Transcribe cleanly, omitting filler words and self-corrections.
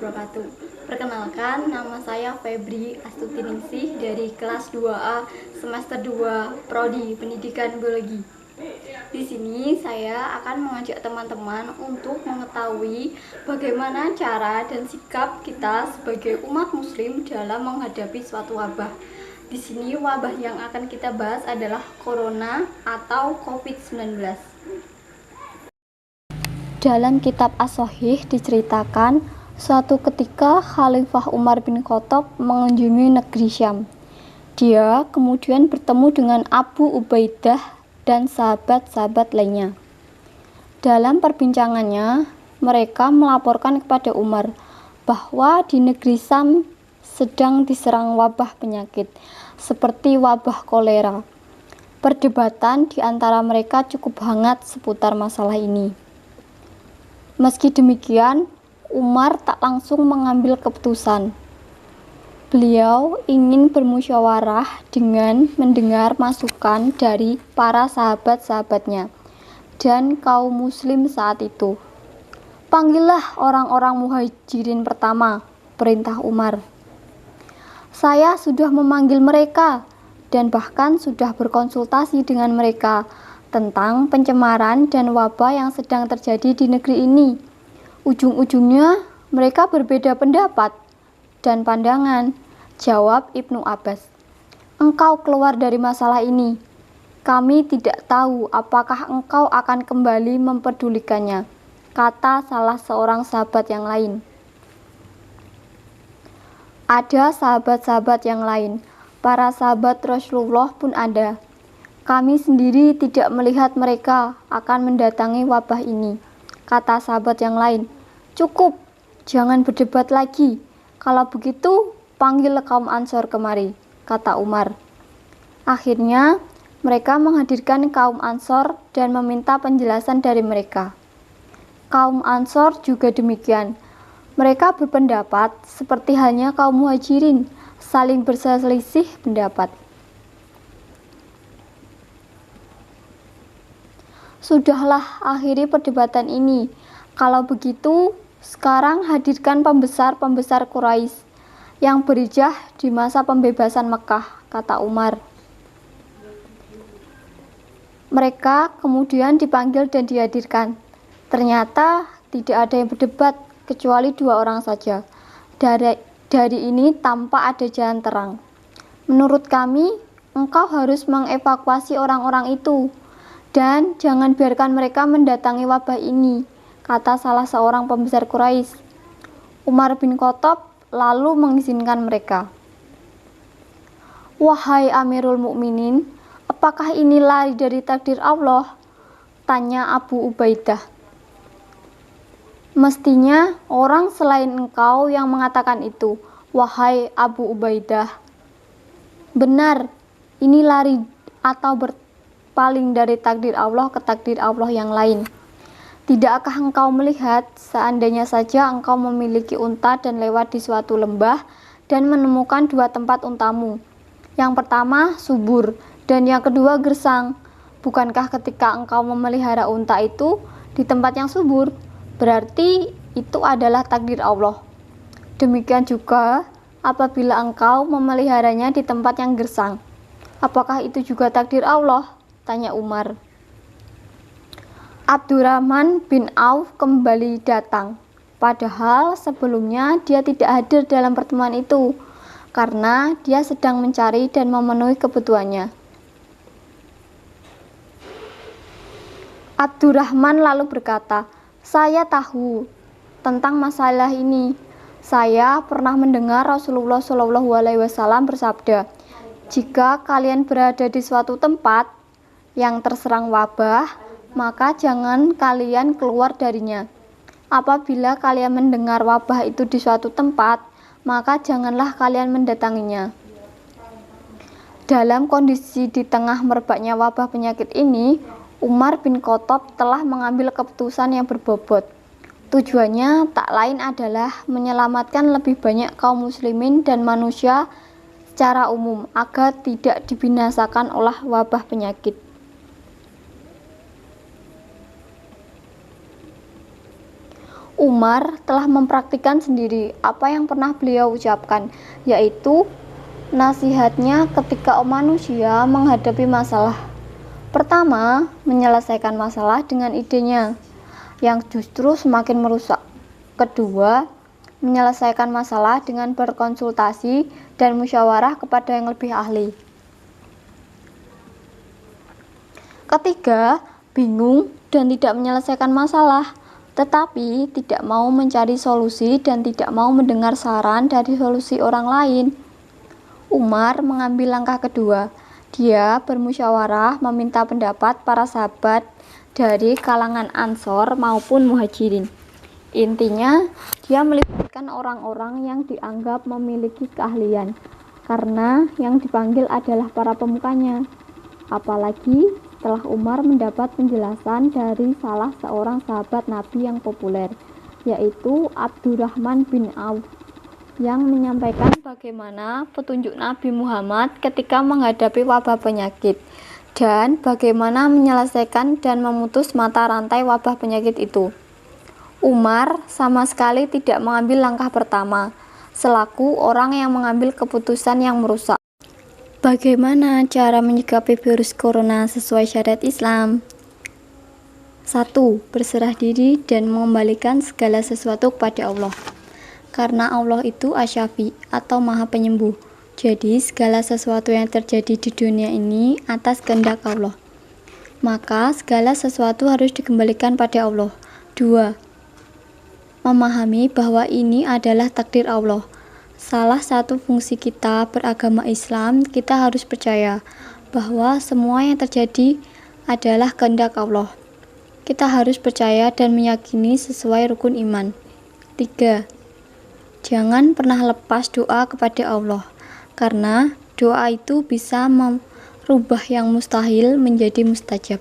wabarakatuh. Perkenalkan, nama saya Febri Astuti dari kelas 2A semester 2 Prodi Pendidikan Biologi. Di sini saya akan mengajak teman-teman untuk mengetahui bagaimana cara dan sikap kita sebagai umat muslim dalam menghadapi suatu wabah. Di sini wabah yang akan kita bahas adalah Corona atau COVID-19. Dalam kitab As-Shahih diceritakan, suatu ketika Khalifah Umar bin Khattab mengunjungi negeri Syam. Dia kemudian bertemu dengan Abu Ubaidah dan sahabat-sahabat lainnya. Dalam perbincangannya, mereka melaporkan kepada Umar bahwa di negeri Syam sedang diserang wabah penyakit, seperti wabah kolera. Perdebatan di antara mereka cukup hangat seputar masalah ini. Meski demikian, Umar tak langsung mengambil keputusan. Beliau ingin bermusyawarah dengan mendengar masukan dari para sahabat-sahabatnya dan kaum muslim saat itu. "Panggillah orang-orang muhajirin pertama," perintah Umar. "Saya sudah memanggil mereka dan bahkan sudah berkonsultasi dengan mereka tentang pencemaran dan wabah yang sedang terjadi di negeri ini. Ujung-ujungnya mereka berbeda pendapat dan pandangan," jawab Ibnu Abbas. "Engkau keluar dari masalah ini. Kami tidak tahu apakah engkau akan kembali memperdulikannya," kata salah seorang sahabat yang lain. Ada sahabat-sahabat yang lain, para sahabat Rasulullah pun ada. "Kami sendiri tidak melihat mereka akan mendatangi wabah ini," kata sahabat yang lain. "Cukup, jangan berdebat lagi. Kalau begitu, panggil kaum Ansor kemari," kata Umar. Akhirnya, mereka menghadirkan kaum Ansor dan meminta penjelasan dari mereka. Kaum Ansor juga demikian. Mereka berpendapat seperti halnya kaum Muhajirin, saling berselisih pendapat. "Sudahlah, akhiri perdebatan ini. Kalau begitu, sekarang hadirkan pembesar-pembesar Quraisy yang berijah di masa pembebasan Mekah," kata Umar. Mereka kemudian dipanggil dan dihadirkan. Ternyata tidak ada yang berdebat kecuali 2 orang saja. Dari ini tampak ada jalan terang. "Menurut kami, engkau harus mengevakuasi orang-orang itu dan jangan biarkan mereka mendatangi wabah ini," kata salah seorang pembesar Quraisy. Umar bin Khattab lalu mengizinkan mereka. "Wahai Amirul Mukminin, apakah ini lari dari takdir Allah?" tanya Abu Ubaidah. "Mestinya orang selain engkau yang mengatakan itu, wahai Abu Ubaidah." "Benar, ini lari atau berpaling dari takdir Allah ke takdir Allah yang lain. Tidakkah engkau melihat seandainya saja engkau memiliki unta dan lewat di suatu lembah dan menemukan 2 tempat untamu. Yang pertama subur dan yang kedua gersang. Bukankah ketika engkau memelihara unta itu di tempat yang subur, berarti itu adalah takdir Allah. Demikian juga apabila engkau memeliharanya di tempat yang gersang. Apakah itu juga takdir Allah?" tanya Umar. Abdurrahman bin Auf kembali datang, padahal sebelumnya dia tidak hadir dalam pertemuan itu karena dia sedang mencari dan memenuhi kebutuhannya. Abdurrahman lalu berkata, "Saya tahu tentang masalah ini. Saya pernah mendengar Rasulullah SAW bersabda, jika kalian berada di suatu tempat yang terserang wabah, maka jangan kalian keluar darinya. Apabila kalian mendengar wabah itu di suatu tempat, maka janganlah kalian mendatanginya." Dalam kondisi di tengah merebaknya wabah penyakit ini, Umar bin Khattab telah mengambil keputusan yang berbobot. Tujuannya tak lain adalah menyelamatkan lebih banyak kaum muslimin dan manusia secara umum agar tidak dibinasakan oleh wabah penyakit. Umar telah mempraktikkan sendiri apa yang pernah beliau ucapkan, yaitu nasihatnya ketika manusia menghadapi masalah. Pertama, menyelesaikan masalah dengan idenya, yang justru semakin merusak. Kedua, menyelesaikan masalah dengan berkonsultasi dan musyawarah kepada yang lebih ahli. Ketiga, bingung dan tidak menyelesaikan masalah, tetapi tidak mau mencari solusi dan tidak mau mendengar saran dari solusi orang lain. Umar mengambil langkah kedua. Dia bermusyawarah meminta pendapat para sahabat dari kalangan Ansor maupun Muhajirin. Intinya, dia melibatkan orang-orang yang dianggap memiliki keahlian, karena yang dipanggil adalah para pemukanya. Apalagi setelah Umar mendapat penjelasan dari salah seorang sahabat Nabi yang populer, yaitu Abdurrahman bin Auf, yang menyampaikan bagaimana petunjuk Nabi Muhammad ketika menghadapi wabah penyakit dan bagaimana menyelesaikan dan memutus mata rantai wabah penyakit itu. Umar sama sekali tidak mengambil langkah pertama, selaku orang yang mengambil keputusan yang merusak. Bagaimana cara menyikapi virus corona sesuai syariat Islam? 1. Berserah diri dan mengembalikan segala sesuatu kepada Allah. Karena Allah itu Asy-Syafi atau Maha Penyembuh. Jadi segala sesuatu yang terjadi di dunia ini atas kehendak Allah. Maka segala sesuatu harus dikembalikan pada Allah. 2. Memahami bahwa ini adalah takdir Allah. Salah satu fungsi kita beragama Islam, kita harus percaya bahwa semua yang terjadi adalah kehendak Allah. Kita harus percaya dan meyakini sesuai rukun iman. 3. Jangan pernah lepas doa kepada Allah, karena doa itu bisa merubah yang mustahil menjadi mustajab.